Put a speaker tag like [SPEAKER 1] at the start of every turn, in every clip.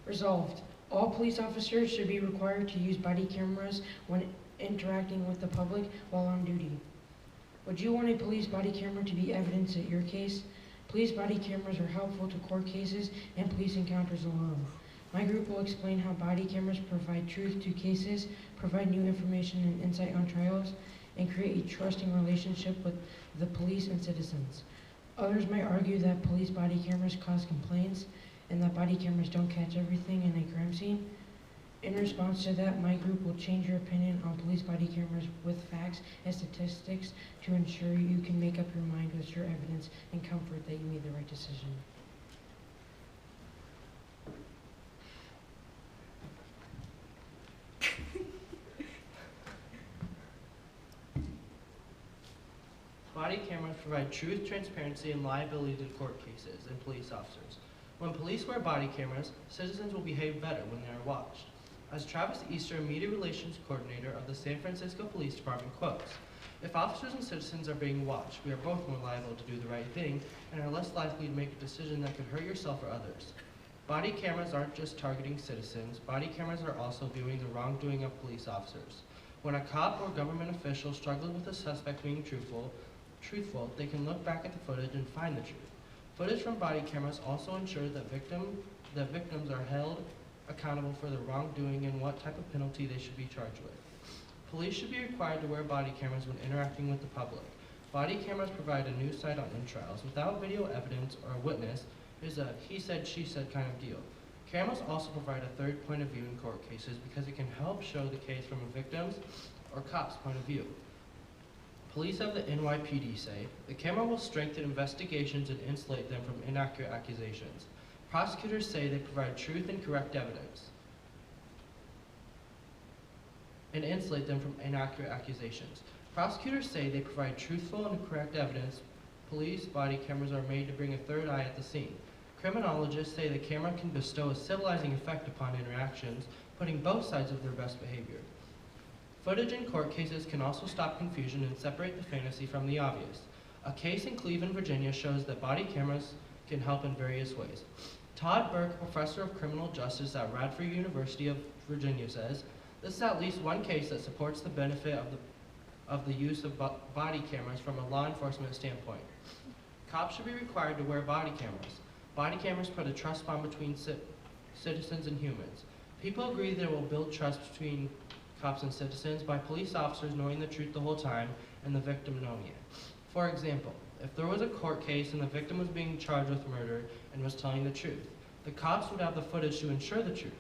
[SPEAKER 1] Resolved, all police officers should be required to use body cameras when interacting with the public while on duty. Would you want a police body camera to be evidence at your case? Police body cameras are helpful to court cases and police encounters alone. My group will explain how body cameras provide truth to cases, provide new information and insight on trials, and create a trusting relationship with the police and citizens. Others might argue that police body cameras cause complaints and that body cameras don't catch everything in a crime scene. In response to that, my group will change your opinion on police body cameras with facts and statistics to ensure you can make up your mind with your evidence and comfort that you made the right decision.
[SPEAKER 2] Body cameras provide truth, transparency, and liability to court cases and police officers. When police wear body cameras, citizens will behave better when they are watched. As Travis Easter, Media Relations Coordinator of the San Francisco Police Department quotes, "If officers and citizens are being watched, we are both more liable to do the right thing and are less likely to make a decision that could hurt yourself or others." Body cameras aren't just targeting citizens, body cameras are also viewing the wrongdoing of police officers. When a cop or government official struggles with a suspect being truthful, they can look back at the footage and find the truth. Footage from body cameras also ensure that victims are held accountable for their wrongdoing and what type of penalty they should be charged with. Police should be required to wear body cameras when interacting with the public. Body cameras provide a new sight on trials. Without video evidence or a witness, it is a he said, she said kind of deal. Cameras also provide a third point of view in court cases because it can help show the case from a victim's or cop's point of view. Police of the NYPD say the camera will strengthen investigations and insulate them from inaccurate accusations. Prosecutors say they provide truth and correct evidence and insulate them from inaccurate accusations. Prosecutors say they provide truthful and correct evidence. Police body cameras are made to bring a third eye at the scene. Criminologists say the camera can bestow a civilizing effect upon interactions, putting both sides of their best behavior. Footage in court cases can also stop confusion and separate the fantasy from the obvious. A case in Cleveland, Virginia shows that body cameras can help in various ways. Todd Burke, professor of criminal justice at Radford University of Virginia, says, "This is at least one case that supports the benefit of the use of body cameras from a law enforcement standpoint. Cops should be required to wear body cameras. Body cameras put a trust bond between citizens and humans. People agree that it will build trust between cops and citizens by police officers knowing the truth the whole time and the victim knowing it. For example, if there was a court case and the victim was being charged with murder and was telling the truth, the cops would have the footage to ensure the truth.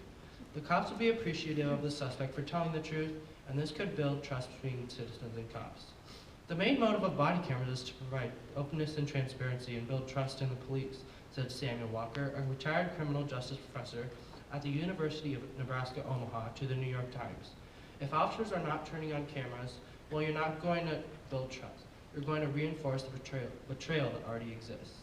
[SPEAKER 2] The cops would be appreciative of the suspect for telling the truth, and this could build trust between citizens and cops." The main motive of body cameras is to provide openness and transparency and build trust in the police, said Samuel Walker, a retired criminal justice professor at the University of Nebraska, Omaha, to the New York Times. "If officers are not turning on cameras, well, you're not going to build trust. You're going to reinforce the betrayal that already exists."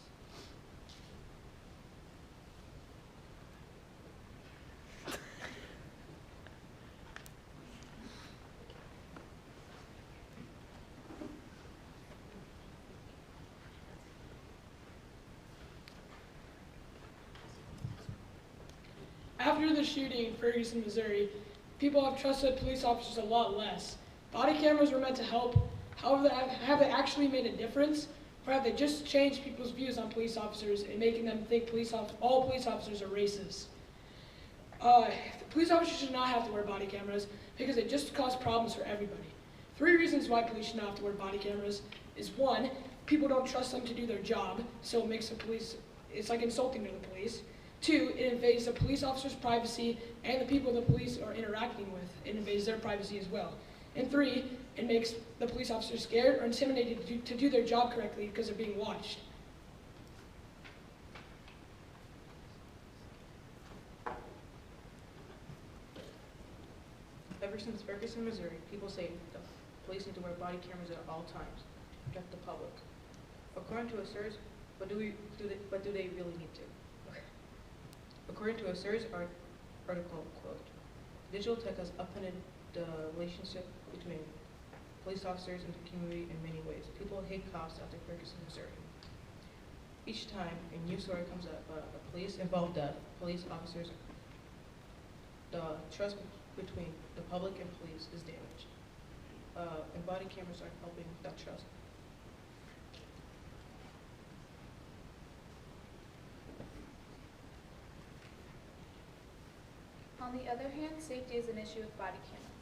[SPEAKER 3] After the shooting in Ferguson, Missouri, people have trusted police officers a lot less. Body cameras were meant to help. However, have they actually made a difference? Or have they just changed people's views on police officers and making them think all police officers are racist? Police officers should not have to wear body cameras because it just cause problems for everybody. 3 reasons why police should not have to wear body cameras is 1, people don't trust them to do their job, so it makes it's like insulting to the police. 2, it invades the police officer's privacy and the people the police are interacting with. It invades their privacy as well. And 3, it makes the police officers scared or intimidated to do their job correctly because they're being watched.
[SPEAKER 4] Ever since Ferguson, Missouri, people say the police need to wear body cameras at all times to protect the public. According to a search, but do they really need to? According to a search article, quote, "Digital tech has upended the relationship between police officers and the community in many ways. People hate cops after Ferguson, Missouri. Each time a news story comes up, a police-involved death, police officers the trust between the public and police is damaged. And body cameras are helping that trust.
[SPEAKER 5] On the other hand, safety is an issue with body cameras.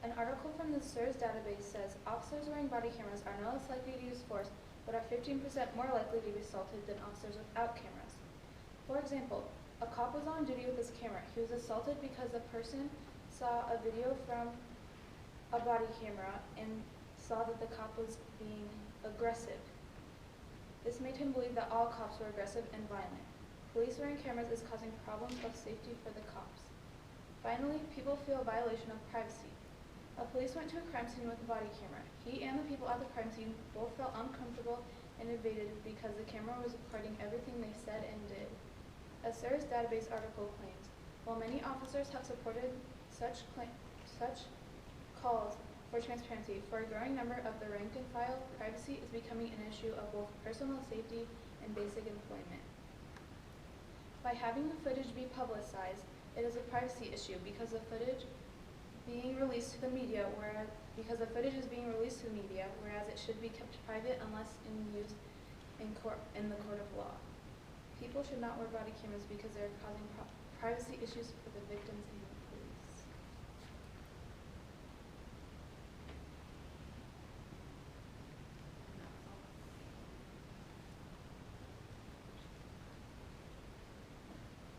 [SPEAKER 5] An article from the SIRS database says officers wearing body cameras are no less likely to use force, but are 15% more likely to be assaulted than officers without cameras. For example, a cop was on duty with his camera. He was assaulted because a person saw a video from a body camera and saw that the cop was being aggressive. This made him believe that all cops were aggressive and violent. Police wearing cameras is causing problems of safety for the cops. Finally, people feel a violation of privacy. A police went to a crime scene with a body camera. He and the people at the crime scene both felt uncomfortable and invaded because the camera was recording everything they said and did. A SIRS database article claims, while many officers have supported such calls for transparency, for a growing number of the rank and file, privacy is becoming an issue of both personal safety and basic employment. By having the footage be publicized, it is a privacy issue because the footage being released to the media, whereas it should be kept private unless in use in the court of law. People should not wear body cameras because they are causing privacy issues for the victims and the police.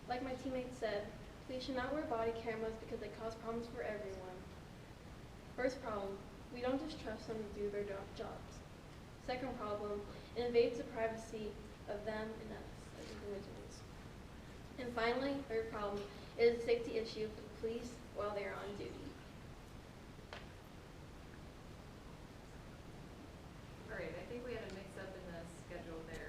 [SPEAKER 6] Like my teammate said, police should not wear body cameras because they cause problems for everyone. First problem, we don't just trust them to do their jobs. Second problem, it invades the privacy of them and us as individuals. And finally, third problem, it is a safety issue for the police while they are on duty.
[SPEAKER 7] All right, I think we had a mix-up in the schedule there.